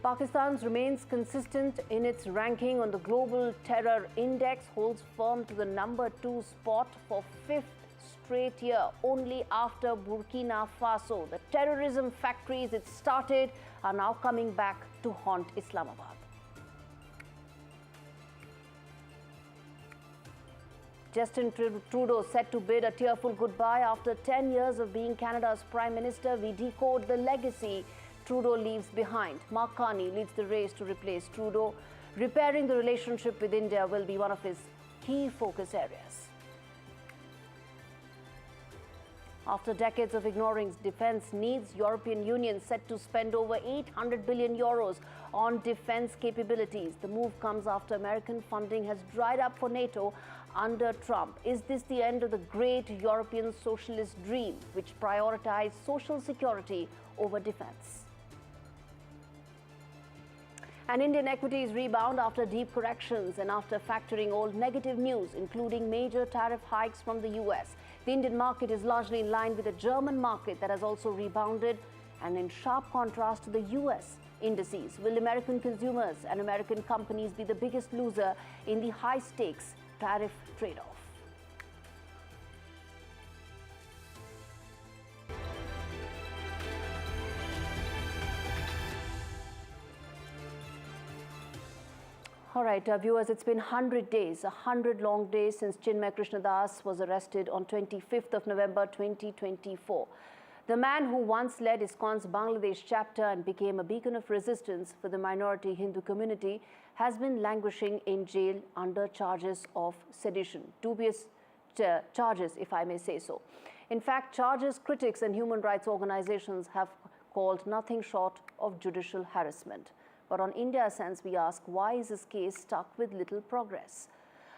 Pakistan remains consistent in its ranking on the Global Terror Index, holds firm to the number 2 spot for 5th straight year, only after Burkina Faso. The terrorism factories it started are now coming back to haunt Islamabad. Justin Trudeau set to bid a tearful goodbye after 10 years of being Canada's Prime Minister. We decode the legacy Trudeau leaves behind. Mark Carney leads the race to replace Trudeau. Repairing the relationship with India will be one of his key focus areas. After decades of ignoring defense needs, European Union set to spend over 800 billion euros on defense capabilities. The move comes after American funding has dried up for NATO under Trump. Is this the end of the great European socialist dream, which prioritized social security over defense? And Indian equities rebound after deep corrections and after factoring all negative news, including major tariff hikes from the US. The Indian market is largely in line with the German market that has also rebounded, and in sharp contrast to the US indices. Will American consumers and American companies be the biggest loser in the high-stakes tariff trade-off? All right, viewers, it's been 100 days, 100 long days since Chinmoy Krishna was arrested on 25th of November 2024. The man who once led ISKCON's Bangladesh chapter and became a beacon of resistance for the minority Hindu community has been languishing in jail under charges of sedition, dubious charges, if I may say so. In fact, charges critics and human rights organizations have called nothing short of judicial harassment. But on India's sense, we ask, why is this case stuck with little progress?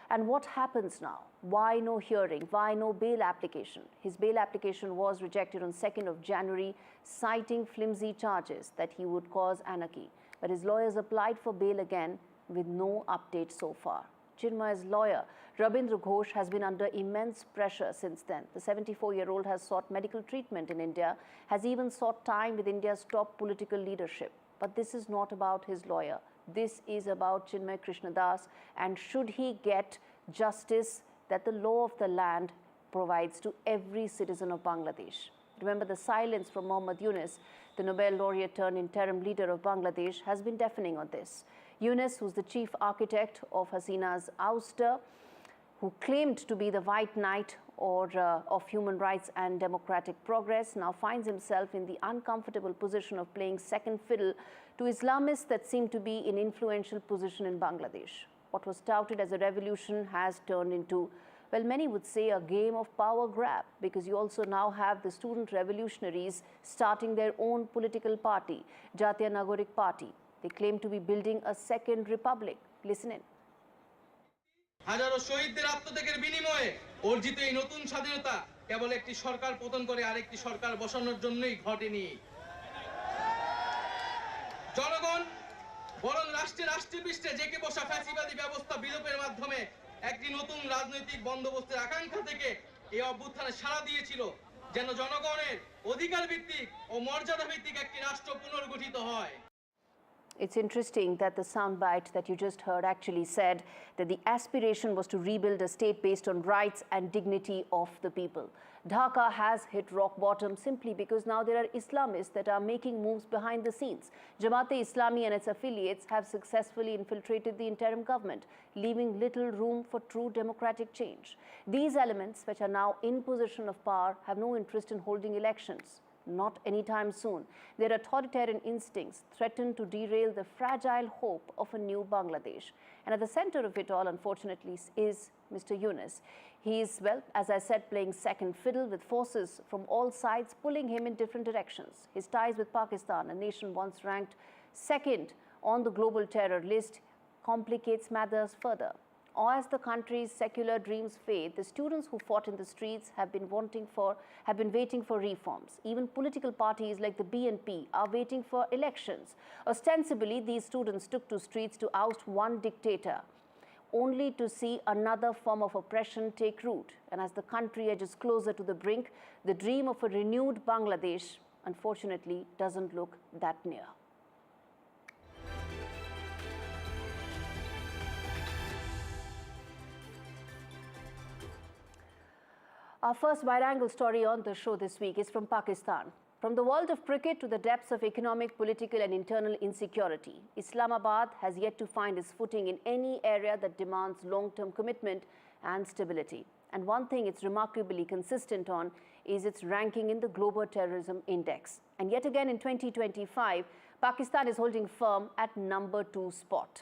And what happens now? Why no hearing? Why no bail application? His bail application was rejected on 2nd of January, citing flimsy charges that he would cause anarchy. But his lawyers applied for bail again with no update so far. Chinmoy's lawyer, Rabindra Ghosh, has been under immense pressure since then. The 74-year-old has sought medical treatment in India, has even sought time with India's top political leadership. But this is not about his lawyer. This is about Chinmoy Krishna, and should he get justice that the law of the land provides to every citizen of Bangladesh. Remember, the silence from Mohammad Yunus, the Nobel laureate turned interim leader of Bangladesh, has been deafening on this. Yunus, who's the chief architect of Hasina's ouster, who claimed to be the white knight of human rights and democratic progress, now finds himself in the uncomfortable position of playing second fiddle to Islamists that seem to be in influential position in Bangladesh. What was touted as a revolution has turned into, well, many would say a game of power grab, because you also now have the student revolutionaries starting their own political party, Jatiya Nagorik Party. They claim to be building a second republic. Listen in. হাজারো শহীদদের আত্মত্যাগের বিনিময়ে অর্জিত এই নতুন স্বাধীনতা কেবল একটি সরকার পতন করে আরেকটি সরকার বসানোর জন্যই ঘটেনি। জনগণ বরং রাষ্ট্রে পৃষ্ঠে জেঁকে বসা ফ্যাসিবাদী ব্যবস্থা বিলোপের মাধ্যমে একটি নতুন রাজনৈতিক বন্দোবস্তের আকাঙ্ক্ষা থেকে এই অভ্যুত্থানে সাড়া দিয়েছিল, যেন জনগণের অধিকার ভিত্তিক ও মর্যাদা ভিত্তিক একটি রাষ্ট্র পুনর্গঠিত হয়। It's interesting that the soundbite that you just heard actually said that the aspiration was to rebuild a state based on rights and dignity of the people. Dhaka has hit rock bottom simply because now there are Islamists that are making moves behind the scenes. Jamaat-e-Islami and its affiliates have successfully infiltrated the interim government, leaving little room for true democratic change. These elements, which are now in position of power, have no interest in holding elections. Not anytime soon. Their authoritarian instincts threaten to derail the fragile hope of a new Bangladesh. And at the center of it all, unfortunately, is Mr. Yunus. He is, well, as I said, playing second fiddle with forces from all sides pulling him in different directions. His ties with Pakistan, a nation once ranked second on the global terror list, complicates matters further. As the country's secular dreams fade, the students who fought in the streets have been waiting for reforms. Even political parties like the BNP are waiting for elections. Ostensibly, these students took to streets to oust one dictator, only to see another form of oppression take root. And as the country edges closer to the brink, the dream of a renewed Bangladesh, unfortunately, doesn't look that near. Our first wide-angle story on the show this week is from Pakistan. From the world of cricket to the depths of economic, political and internal insecurity, Islamabad has yet to find its footing in any area that demands long-term commitment and stability. And one thing it's remarkably consistent on is its ranking in the Global Terrorism Index. And yet again in 2025, Pakistan is holding firm at number 2 spot.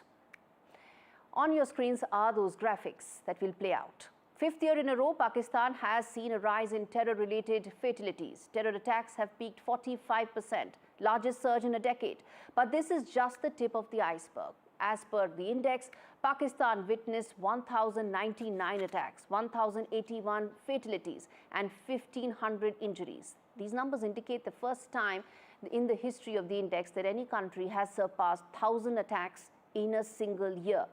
On your screens are those graphics that will play out. 5th year in a row, Pakistan has seen a rise in terror-related fatalities. Terror attacks have peaked 45%, largest surge in a decade. But this is just the tip of the iceberg. As per the index, Pakistan witnessed 1,099 attacks, 1,081 fatalities, and 1,500 injuries. These numbers indicate the first time in the history of the index that any country has surpassed 1,000 attacks in a single year.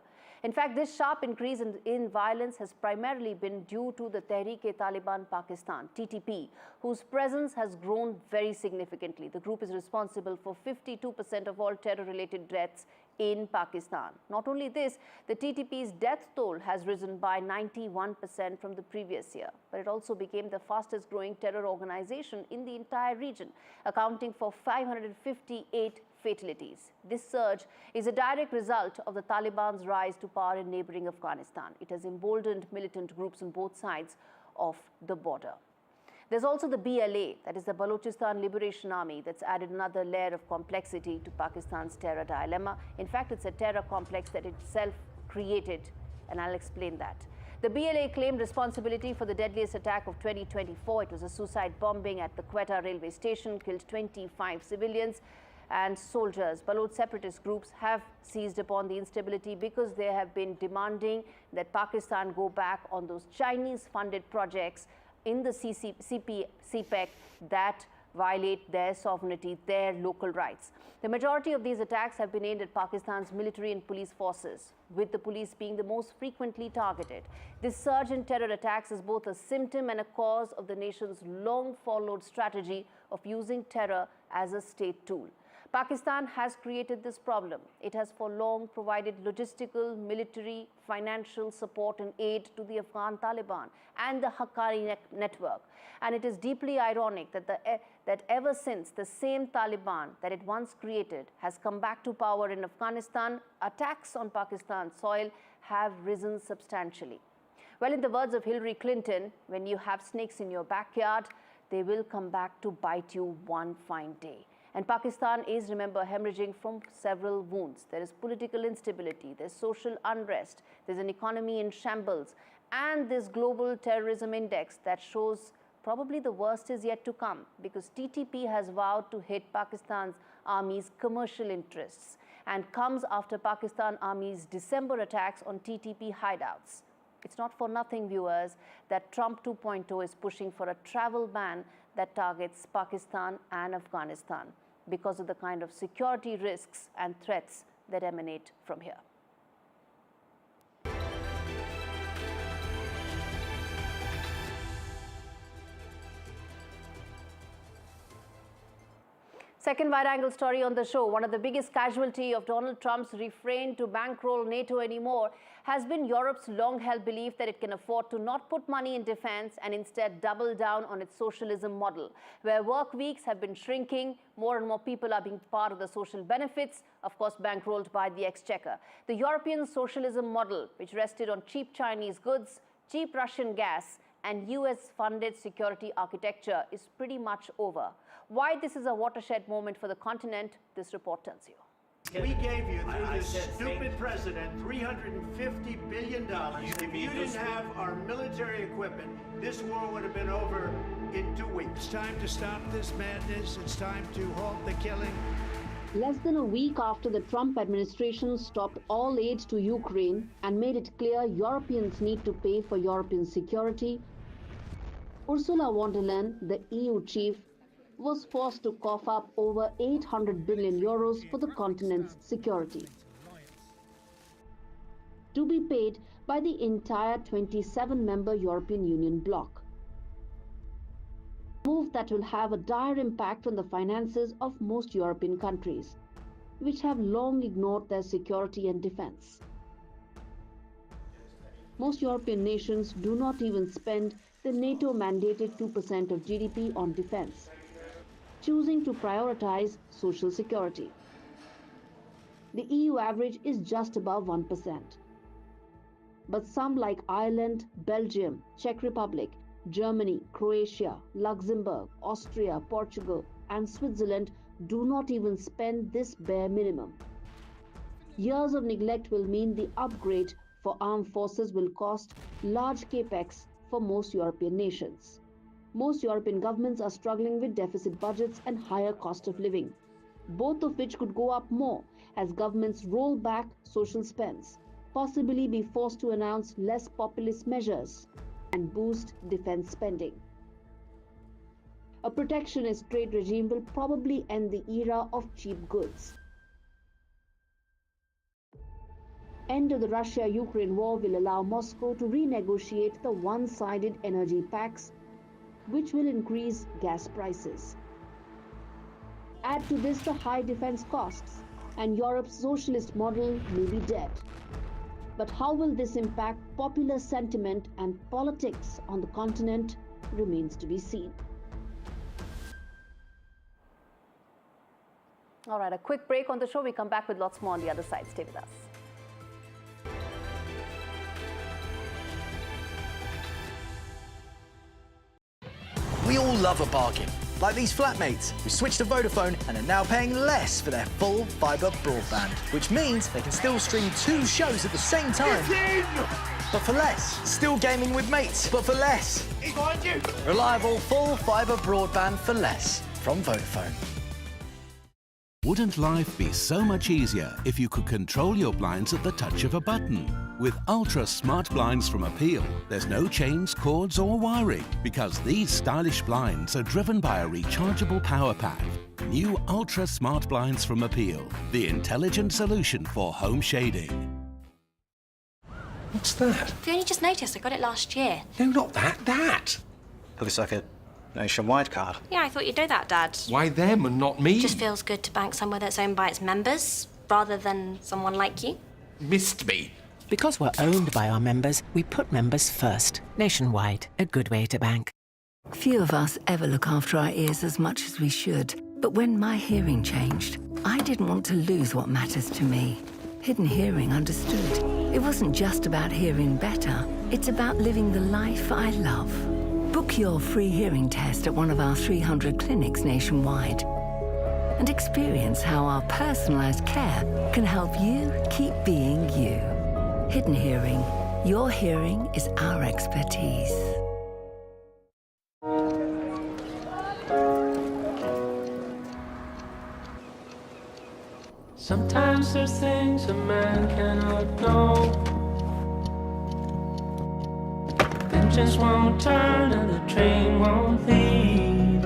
In fact, this sharp increase in violence has primarily been due to the Tehreek-e-Taliban Pakistan, TTP, whose presence has grown very significantly. The group is responsible for 52% of all terror-related deaths in Pakistan. Not only this, the TTP's death toll has risen by 91% from the previous year, but it also became the fastest growing terror organization in the entire region, accounting for 558 fatalities. This surge is a direct result of the Taliban's rise to power in neighboring Afghanistan. It has emboldened militant groups on both sides of the border. There's also the BLA, that is the Balochistan Liberation Army, that's added another layer of complexity to Pakistan's terror dilemma. In fact, it's a terror complex that itself created, and I'll explain that. The BLA claimed responsibility for the deadliest attack of 2024. It was a suicide bombing at the Quetta railway station, killed 25 civilians and soldiers. Baloch separatist groups have seized upon the instability because they have been demanding that Pakistan go back on those Chinese-funded projects in the CPEC that violate their sovereignty, their local rights. The majority of these attacks have been aimed at Pakistan's military and police forces, with the police being the most frequently targeted. This surge in terror attacks is both a symptom and a cause of the nation's long-followed strategy of using terror as a state tool. Pakistan has created this problem. It has for long provided logistical, military, financial support and aid to the Afghan Taliban and the Haqqani network. And it is deeply ironic that ever since the same Taliban that it once created has come back to power in Afghanistan, attacks on Pakistan's soil have risen substantially. Well, in the words of Hillary Clinton, when you have snakes in your backyard, they will come back to bite you one fine day. And Pakistan is, remember, hemorrhaging from several wounds. There is political instability, there's social unrest, there's an economy in shambles, and this global terrorism index that shows probably the worst is yet to come, because TTP has vowed to hit Pakistan's army's commercial interests and comes after Pakistan Army's December attacks on TTP hideouts. It's not for nothing, viewers, that Trump 2.0 is pushing for a travel ban that targets Pakistan and Afghanistan because of the kind of security risks and threats that emanate from here. Second wide-angle story on the show. One of the biggest casualty of Donald Trump's refrain to bankroll NATO anymore has been Europe's long-held belief that it can afford to not put money in defense and instead double down on its socialism model, where work weeks have been shrinking, more and more people are being part of the social benefits, of course bankrolled by the exchequer. The European socialism model, which rested on cheap Chinese goods, cheap Russian gas, and US-funded security architecture, is pretty much over. Why this is a watershed moment for the continent, this report tells you. We gave you, through this stupid president, $350 billion. If you didn't have our military equipment, this war would have been over in 2 weeks. It's time to stop this madness. It's time to halt the killing. Less than a week after the Trump administration stopped all aid to Ukraine and made it clear Europeans need to pay for European security, Ursula von der Leyen, the EU chief, was forced to cough up over 800 billion euros for the continent's security, to be paid by the entire 27-member European Union bloc. A move that will have a dire impact on the finances of most European countries, which have long ignored their security and defense. Most European nations do not even spend the NATO mandated 2% of GDP on defense, choosing to prioritize social security. The EU average is just above 1%. But some like Ireland, Belgium, Czech Republic, Germany, Croatia, Luxembourg, Austria, Portugal, and Switzerland do not even spend this bare minimum. Years of neglect will mean the upgrade for armed forces will cost large capex for most European nations. Most European governments are struggling with deficit budgets and higher cost of living, both of which could go up more as governments roll back social spends, possibly be forced to announce less populist measures and boost defense spending. A protectionist trade regime will probably end the era of cheap goods. End of the Russia-Ukraine war will allow Moscow to renegotiate the one-sided energy pacts, which will increase gas prices. Add to this the high defense costs, and Europe's socialist model may be dead. But how will this impact popular sentiment and politics on the continent remains to be seen. All right, a quick break on the show. We come back with lots more on the other side. Stay with us. We all love a bargain, like these flatmates who switched to Vodafone and are now paying less for their full fibre broadband, which means they can still stream 2 shows at the same time, but for less. Still gaming with mates, but for less. He's behind you. Reliable full fibre broadband for less from Vodafone. Wouldn't life be so much easier if you could control your blinds at the touch of a button? With Ultra Smart Blinds from Appeal, there's no chains, cords or wiring because these stylish blinds are driven by a rechargeable power pack. New Ultra Smart Blinds from Appeal, the intelligent solution for home shading. What's that? Have you only just noticed? I got it last year. No, not that. That. Looks like a nationwide card. Yeah, I thought you'd know that, Dad. Why them and not me? Just feels good to bank somewhere that's owned by its members, rather than someone like you. Missed me. Because we're owned by our members, we put members first. Nationwide, a good way to bank. Few of us ever look after our ears as much as we should. But when my hearing changed, I didn't want to lose what matters to me. Hidden Hearing understood. It wasn't just about hearing better. It's about living the life I love. Book your free hearing test at one of our 300 clinics nationwide and experience how our personalized care can help you keep being you. Hidden Hearing. Your hearing is our expertise. Sometimes there's things a man cannot know. Engines won't turn and the train won't leave.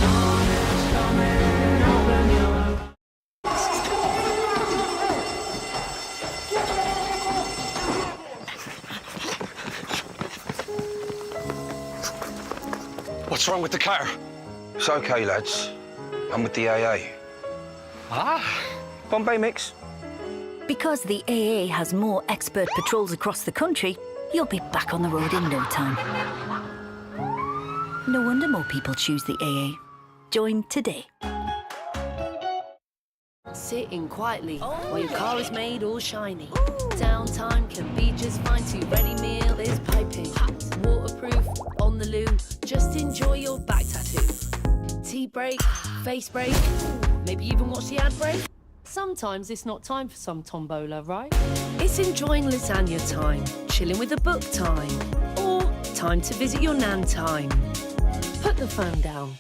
Dawn is coming, open your What's wrong with the car? It's okay, lads. I'm with the AA. Bombay mix. Because the AA has more expert patrols across the country, you'll be back on the road in no time. No wonder more people choose the AA. Join today. Sitting quietly while your car is made all shiny. Downtime can be just fine too. Ready meal is piping. Waterproof, on the loo. Just enjoy your back tattoo. Tea break, face break, maybe even watch the ad break. Sometimes it's not time for some tombola, right? It's enjoying lasagna time, chilling with a book time, or time to visit your nan time. Put the phone down.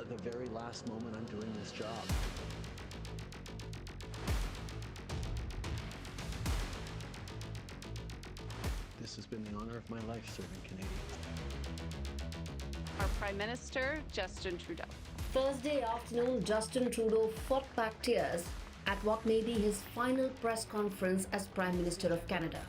The very last moment I'm doing this job. This has been the honor of my life serving Canadians. Our Prime Minister, Justin Trudeau. Thursday afternoon, Justin Trudeau fought back tears at what may be his final press conference as Prime Minister of Canada.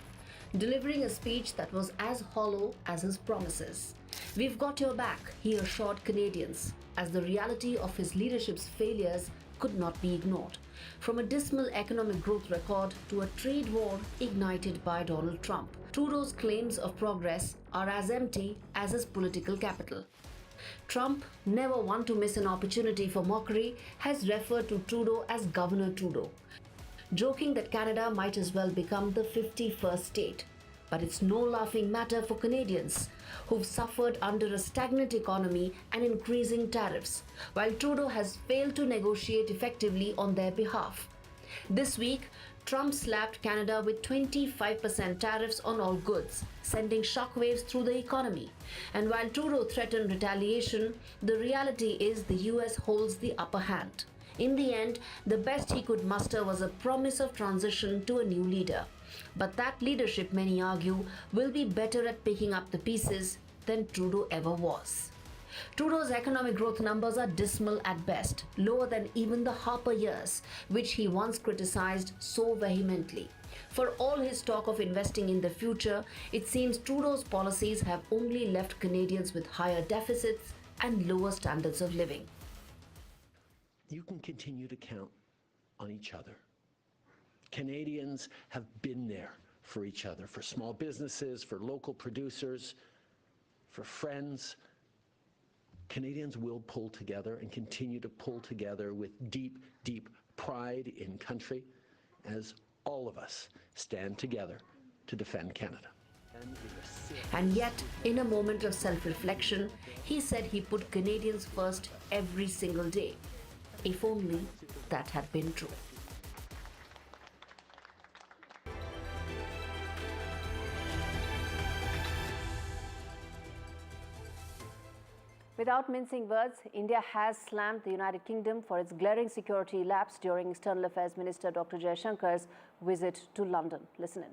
delivering a speech that was as hollow as his promises. "We've got your back," he assured Canadians, as the reality of his leadership's failures could not be ignored. From a dismal economic growth record to a trade war ignited by Donald Trump, Trudeau's claims of progress are as empty as his political capital. Trump, never one to miss an opportunity for mockery, has referred to Trudeau as Governor Trudeau, joking that Canada might as well become the 51st state. But it's no laughing matter for Canadians, who've suffered under a stagnant economy and increasing tariffs, while Trudeau has failed to negotiate effectively on their behalf. This week, Trump slapped Canada with 25% tariffs on all goods, sending shockwaves through the economy. And while Trudeau threatened retaliation, the reality is the US holds the upper hand. In the end, the best he could muster was a promise of transition to a new leader. But that leadership, many argue, will be better at picking up the pieces than Trudeau ever was. Trudeau's economic growth numbers are dismal at best, lower than even the Harper years, which he once criticized so vehemently. For all his talk of investing in the future, it seems Trudeau's policies have only left Canadians with higher deficits and lower standards of living. You can continue to count on each other. Canadians have been there for each other, for small businesses, for local producers, for friends. Canadians will pull together and continue to pull together with deep, deep pride in country as all of us stand together to defend Canada. And yet, in a moment of self-reflection, he said he put Canadians first every single day. If only that had been true. Without mincing words, India has slammed the United Kingdom for its glaring security lapse during External Affairs Minister Dr. Jaishankar's visit to London. Listen in.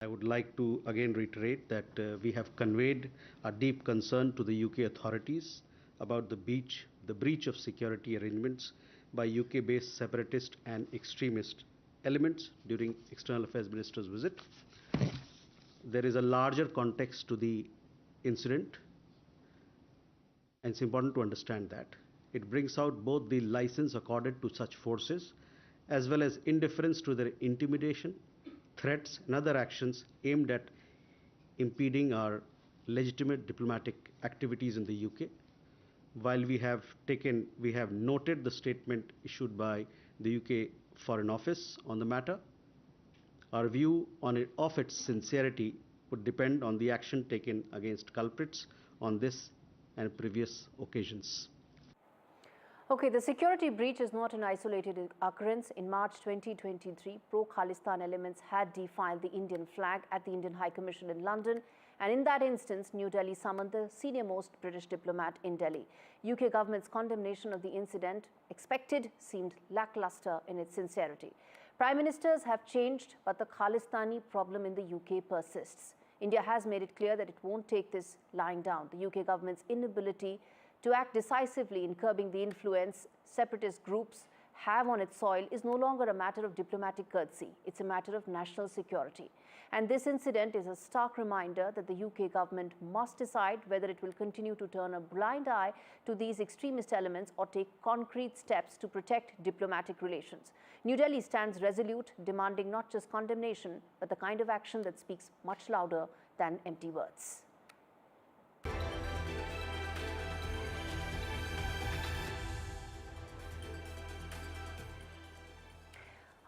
I would like to again reiterate that we have conveyed our deep concern to the UK authorities about the breach of security arrangements by UK-based separatist and extremist elements during External Affairs Minister's visit. There is a larger context to the incident, and it's important to understand that. It brings out both the license accorded to such forces as well as indifference to their intimidation, threats and other actions aimed at impeding our legitimate diplomatic activities in the UK. While we have noted the statement issued by the UK Foreign Office on the matter, our view of its sincerity would depend on the action taken against culprits on this and previous occasions. Okay, the security breach is not an isolated occurrence. In March 2023, pro-Khalistan elements had defiled the Indian flag at the Indian High Commission in London, and in that instance, New Delhi summoned the senior-most British diplomat in Delhi. UK government's condemnation of the incident, expected, seemed lackluster in its sincerity. Prime ministers have changed, but the Khalistani problem in the UK persists. India has made it clear that it won't take this lying down. The UK government's inability to act decisively in curbing the influence separatist groups have on its soil is no longer a matter of diplomatic courtesy. It's a matter of national security. And this incident is a stark reminder that the UK government must decide whether it will continue to turn a blind eye to these extremist elements or take concrete steps to protect diplomatic relations. New Delhi stands resolute, demanding not just condemnation, but the kind of action that speaks much louder than empty words.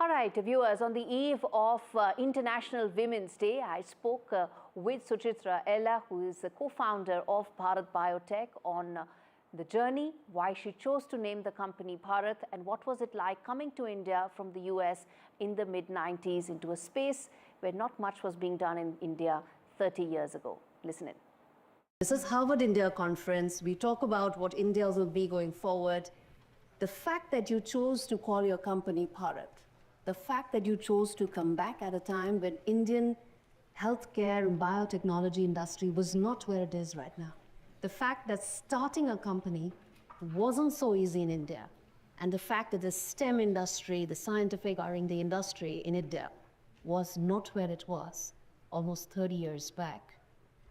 All right, viewers, on the eve of International Women's Day, I spoke with Suchitra Ella, who is the co-founder of Bharat Biotech, on the journey, why she chose to name the company Bharat, and what was it like coming to India from the US in the mid-90s into a space where not much was being done in India 30 years ago. Listen in. This is Harvard India Conference. We talk about what India will be going forward. The fact that you chose to call your company Bharat, the fact that you chose to come back at a time when Indian healthcare and biotechnology industry was not where it is right now. The fact that starting a company wasn't so easy in India. And the fact that the STEM industry, the scientific R&D industry in India was not where it was. almost 30 years back.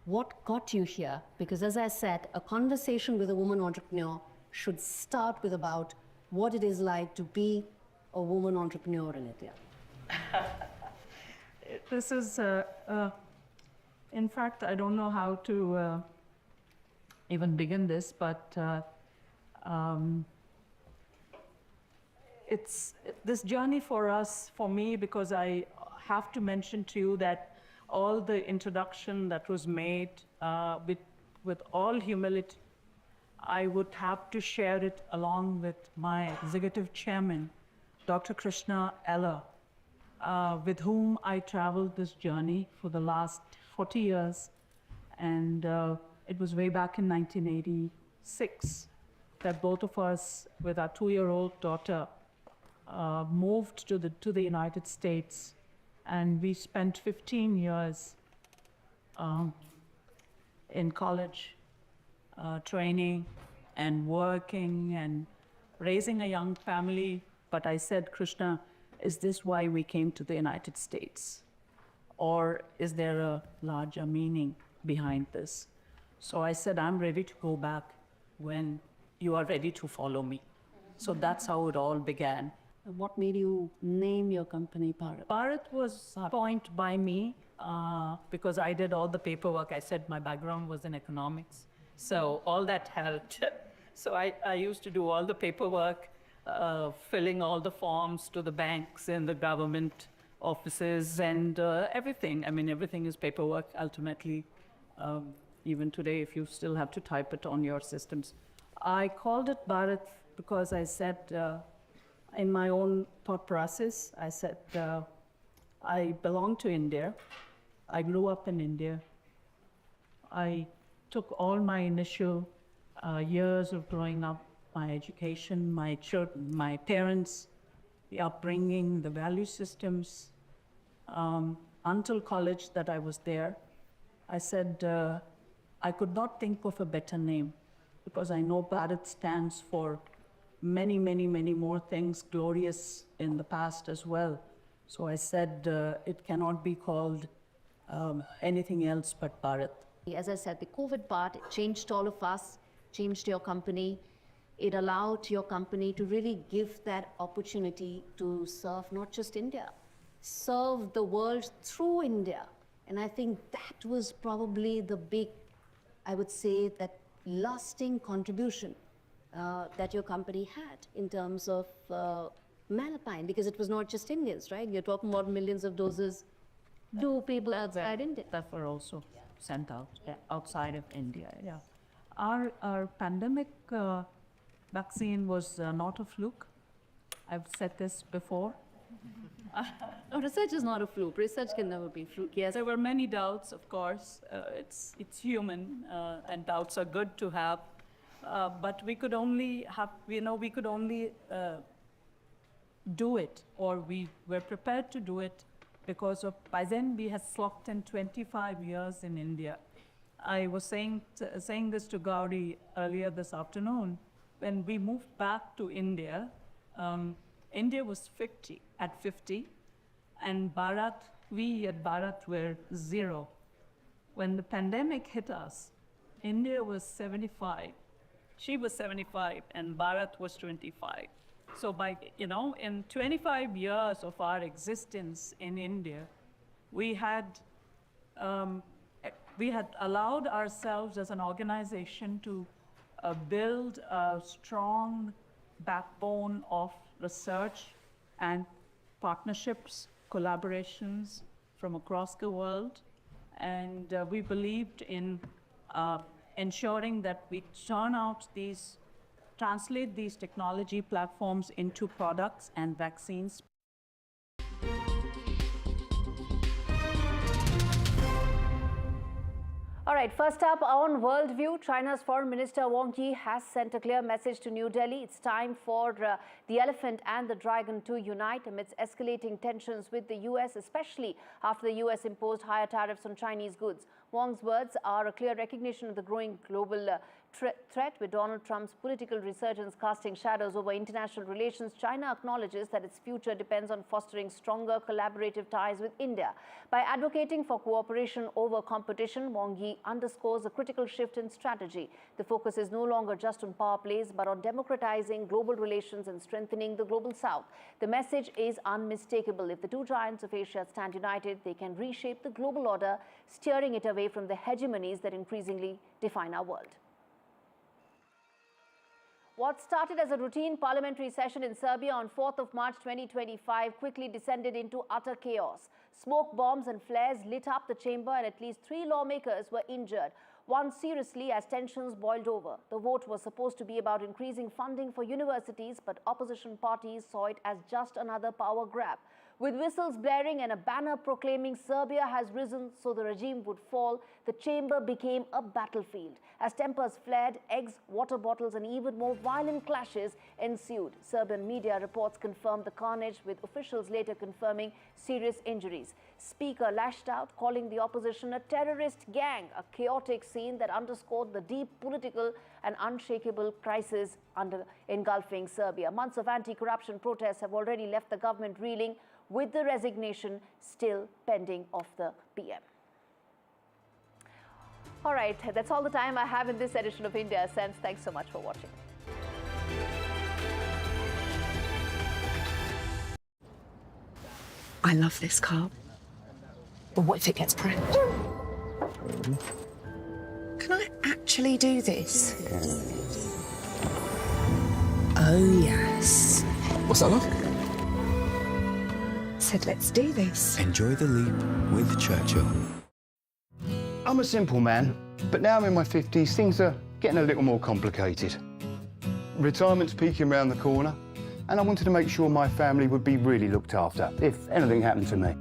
What got you here? Because as I said, a conversation with a woman entrepreneur should start with about what it is like to be a woman entrepreneur in India. This is, in fact, I don't know how to even begin this, but it's this journey for us, for me, because I have to mention to you that all the introduction that was made with all humility, I would have to share it along with my executive chairman, Dr. Krishna Eller, with whom I traveled this journey for the last 40 years. And it was way back in 1986 that both of us, with our 2-year-old daughter, moved to the United States. And we spent 15 years in college, training and working and raising a young family. But I said, Krishna, is this why we came to the United States? Or is there a larger meaning behind this? So I said, I'm ready to go back when you are ready to follow me. So that's how it all began. What made you name your company Bharat? Bharat was coined by me because I did all the paperwork. I said my background was in economics, so all that helped. So I used to do all the paperwork, filling all the forms to the banks and the government offices and everything. I mean, everything is paperwork ultimately. Even today, if you still have to type it on your systems. I called it Bharat because I said, in my own thought process, I said, I belong to India. I grew up in India. I took all my initial years of growing up, my education, my children, my parents, the upbringing, the value systems, until college that I was there. I said, I could not think of a better name because I know Bharat stands for many, many, many more things glorious in the past as well. So I said it cannot be called anything else but Bharat. As I said, the COVID part changed all of us, changed your company. It allowed your company to really give that opportunity to serve not just India, serve the world through India. And I think that was probably the big, I would say, that lasting contribution that your company had in terms of Malapine, because it was not just Indians, right? You're talking about millions of doses to people outside India. That were also sent out outside of India, yeah. Our pandemic vaccine was not a fluke. I've said this before. No, research is not a fluke. Research can never be fluke. Yes, there were many doubts, of course. It's human, and doubts are good to have. But we could only have, we could only do it, or we were prepared to do it because of, by then we had clocked in 25 years in India. I was saying this to Gaurie earlier this afternoon. When we moved back to India, India was 50, and we at Bharat were 0. When the pandemic hit us, India was 75. She was 75 and Bharat was 25. So in 25 years of our existence in India, we had allowed ourselves as an organization to build a strong backbone of research and partnerships, collaborations from across the world. And we believed in ensuring that we translate these technology platforms into products and vaccines. All right, first up on Worldview, China's Foreign Minister Wang Yi has sent a clear message to New Delhi. It's time for the elephant and the dragon to unite amidst escalating tensions with the US, especially after the US imposed higher tariffs on Chinese goods. Wang's words are a clear recognition of the growing global threat. With Donald Trump's political resurgence casting shadows over international relations, China acknowledges that its future depends on fostering stronger collaborative ties with India. By advocating for cooperation over competition, Wang Yi underscores a critical shift in strategy. The focus is no longer just on power plays, but on democratizing global relations and strengthening the global south. The message is unmistakable. If the two giants of Asia stand united, they can reshape the global order, steering it away from the hegemonies that increasingly define our world. What started as a routine parliamentary session in Serbia on 4th of March 2025 quickly descended into utter chaos. Smoke bombs and flares lit up the chamber and at least 3 lawmakers were injured, one seriously as tensions boiled over. The vote was supposed to be about increasing funding for universities, but opposition parties saw it as just another power grab. With whistles blaring and a banner proclaiming Serbia has risen so the regime would fall, the chamber became a battlefield. As tempers flared, eggs, water bottles and even more violent clashes ensued. Serbian media reports confirmed the carnage, with officials later confirming serious injuries. Speaker lashed out, calling the opposition a terrorist gang, a chaotic scene that underscored the deep political and unshakable crisis engulfing Serbia. Months of anti-corruption protests have already left the government reeling, with the resignation still pending of the PM. All right, that's all the time I have in this edition of India Sense. Thanks so much for watching. I love this car. But what if it gets pranked? Can I actually do this? Oh, yes. What's that like? Said, let's do this. Enjoy the leap with Churchill. I'm a simple man, but now I'm in my 50s, things are getting a little more complicated. Retirement's peeking around the corner, and I wanted to make sure my family would be really looked after if anything happened to me.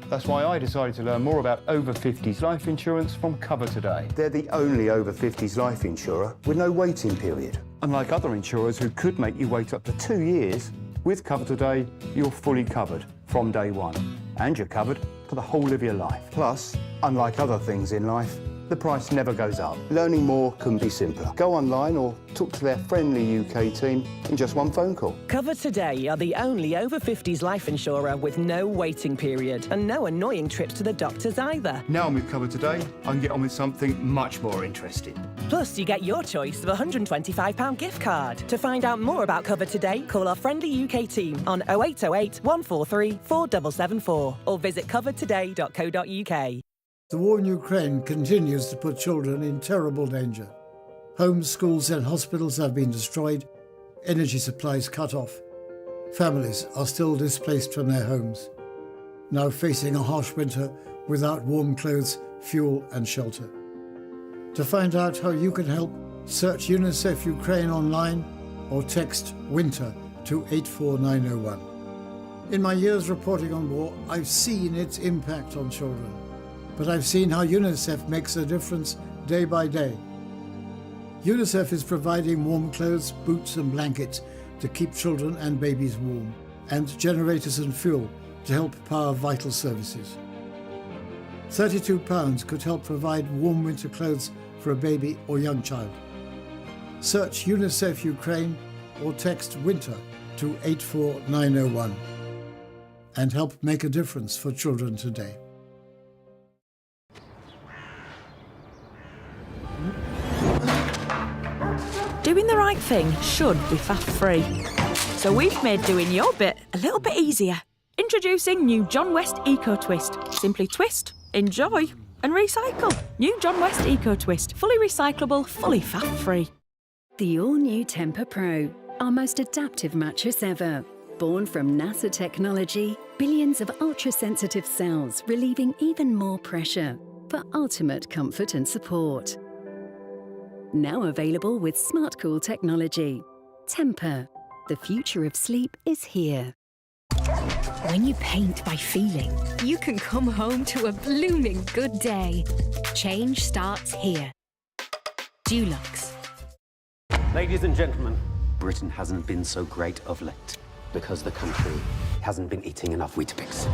That's why I decided to learn more about over 50s life insurance from Cover Today. They're the only over 50s life insurer with no waiting period. Unlike other insurers who could make you wait up to 2 years, with Cover Today, you're fully covered from day one. And you're covered for the whole of your life. Plus, unlike other things in life, the price never goes up. Learning more can be simpler. Go online or talk to their friendly UK team in just one phone call. Cover Today are the only over 50s life insurer with no waiting period and no annoying trips to the doctors either. Now I'm with Cover Today, I can get on with something much more interesting. Plus, you get your choice of a £125 gift card. To find out more about Cover Today, call our friendly UK team on 0808 143 4774 or visit covertoday.co.uk. The war in Ukraine continues to put children in terrible danger. Homes, schools and hospitals have been destroyed, energy supplies cut off. Families are still displaced from their homes, now facing a harsh winter without warm clothes, fuel and shelter. To find out how you can help, search UNICEF Ukraine online or text WINTER to 84901. In my years reporting on war, I've seen its impact on children. But I've seen how UNICEF makes a difference day by day. UNICEF is providing warm clothes, boots and blankets to keep children and babies warm, and generators and fuel to help power vital services. £32 could help provide warm winter clothes for a baby or young child. Search UNICEF Ukraine or text WINTER to 84901 and help make a difference for children today. Doing the right thing should be faff-free. So we've made doing your bit a little bit easier. Introducing new John West Eco Twist. Simply twist, enjoy and recycle. New John West Eco Twist. Fully recyclable, fully faff-free. The all-new Temper Pro. Our most adaptive mattress ever. Born from NASA technology, billions of ultra-sensitive cells relieving even more pressure for ultimate comfort and support. Now available with SmartCool technology. Temper. The future of sleep is here. When you paint by feeling, you can come home to a blooming good day. Change starts here. Dulux. Ladies and gentlemen, Britain hasn't been so great of late because the country hasn't been eating enough Weetabix.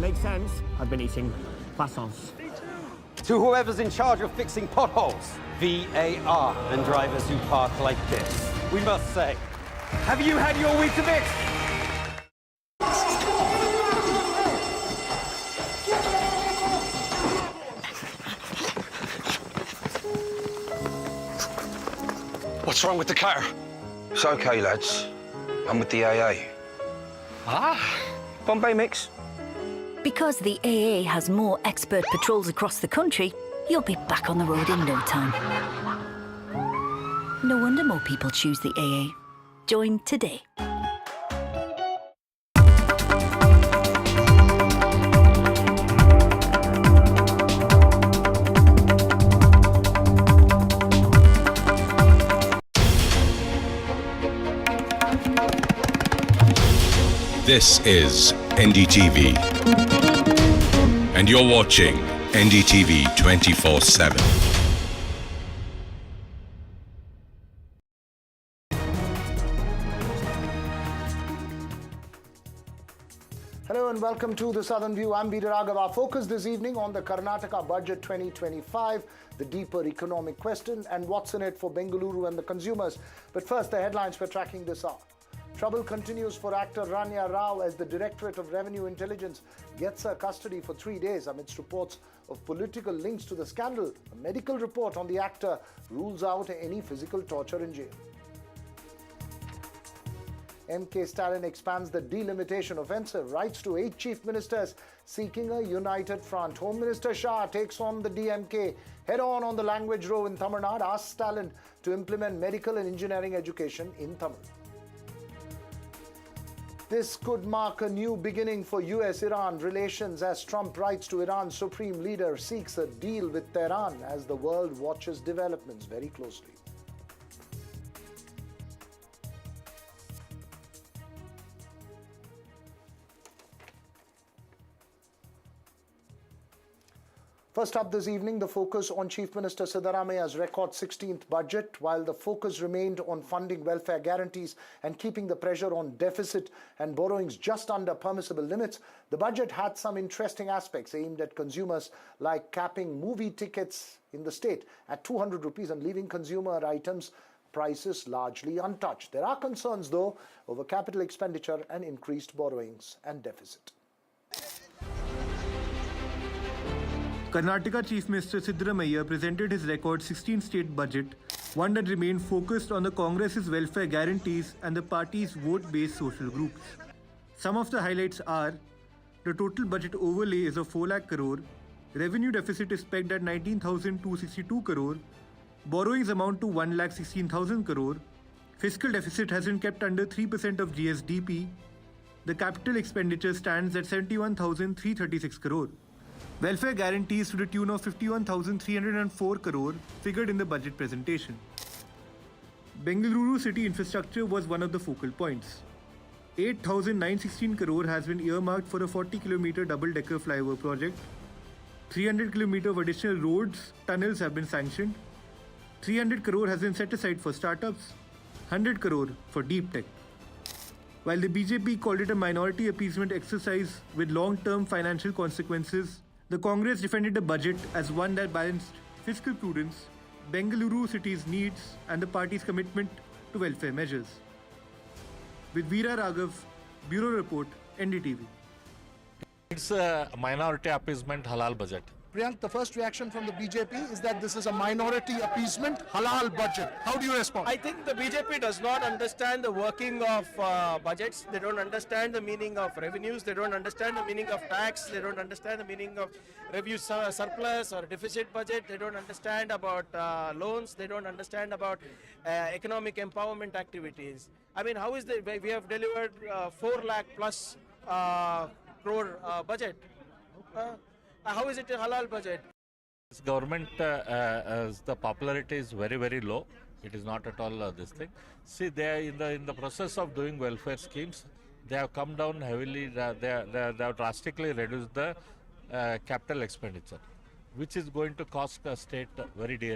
Makes sense. I've been eating croissants. To whoever's in charge of fixing potholes, VAR, and drivers who park like this, we must say, have you had your week of it? What's wrong with the car? It's okay, lads. I'm with the AA. Ah. Bombay mix. Because the AA has more expert patrols across the country, you'll be back on the road in no time. No wonder more people choose the AA. Join today. This is NDTV, and you're watching NDTV 24/7. Hello and welcome to the Southern View. I'm Bidar Raghav. Our focus this evening on the Karnataka Budget 2025, the deeper economic question, and what's in it for Bengaluru and the consumers. But first, the headlines we're tracking this hour. Trouble continues for actor Rania Rao as the Directorate of Revenue Intelligence gets her custody for 3 days amidst reports of political links to the scandal. A medical report on the actor rules out any physical torture in jail. MK Stalin expands the delimitation offensive, writes to 8 chief ministers seeking a united front. Home Minister Shah takes on the DMK head-on the language row in Tamil Nadu, asks Stalin to implement medical and engineering education in Tamil. This could mark a new beginning for US-Iran relations as Trump writes to Iran's supreme leader, seeks a deal with Tehran as the world watches developments very closely. First up this evening, the focus on Chief Minister Siddaramaia's record 16th budget. While the focus remained on funding welfare guarantees and keeping the pressure on deficit and borrowings just under permissible limits, the budget had some interesting aspects aimed at consumers, like capping movie tickets in the state at 200 rupees and leaving consumer items prices largely untouched. There are concerns, though, over capital expenditure and increased borrowings and deficit. Karnataka Chief Minister Siddaramaiah presented his record 16th state budget, one that remained focused on the Congress's welfare guarantees and the party's vote-based social groups. Some of the highlights are: the total budget overlay is of 4 lakh crore, revenue deficit is pegged at 19,262 crore, borrowings amount to 1,16,000 crore, fiscal deficit has been kept under 3% of GSDP, the capital expenditure stands at 71,336 crore. Welfare guarantees to the tune of 51,304 crore figured in the budget presentation. Bengaluru city infrastructure was one of the focal points. 8,916 crore has been earmarked for a 40-kilometer double-decker flyover project. 300 km of additional roads, tunnels have been sanctioned. 300 crore has been set aside for startups. 100 crore for deep tech. While the BJP called it a minority appeasement exercise with long-term financial consequences, the Congress defended the budget as one that balanced fiscal prudence, Bengaluru city's needs, and the party's commitment to welfare measures. With Veera Raghav, Bureau Report, NDTV. It's a minority appeasement halal budget. Priyank, the first reaction from the BJP is that this is a minority appeasement halal budget. How do you respond? I think the BJP does not understand the working of budgets. They don't understand the meaning of revenues. They don't understand the meaning of tax. They don't understand the meaning of revenue surplus or deficit budget. They don't understand about loans. They don't understand about economic empowerment activities. I mean, how is we have delivered 4 lakh plus crore budget. How is it a halal budget? This government, the popularity is very, very low. It is not at all this thing. See, they are in the process of doing welfare schemes. They have come down heavily. They have drastically reduced the capital expenditure, which is going to cost the state very dearly.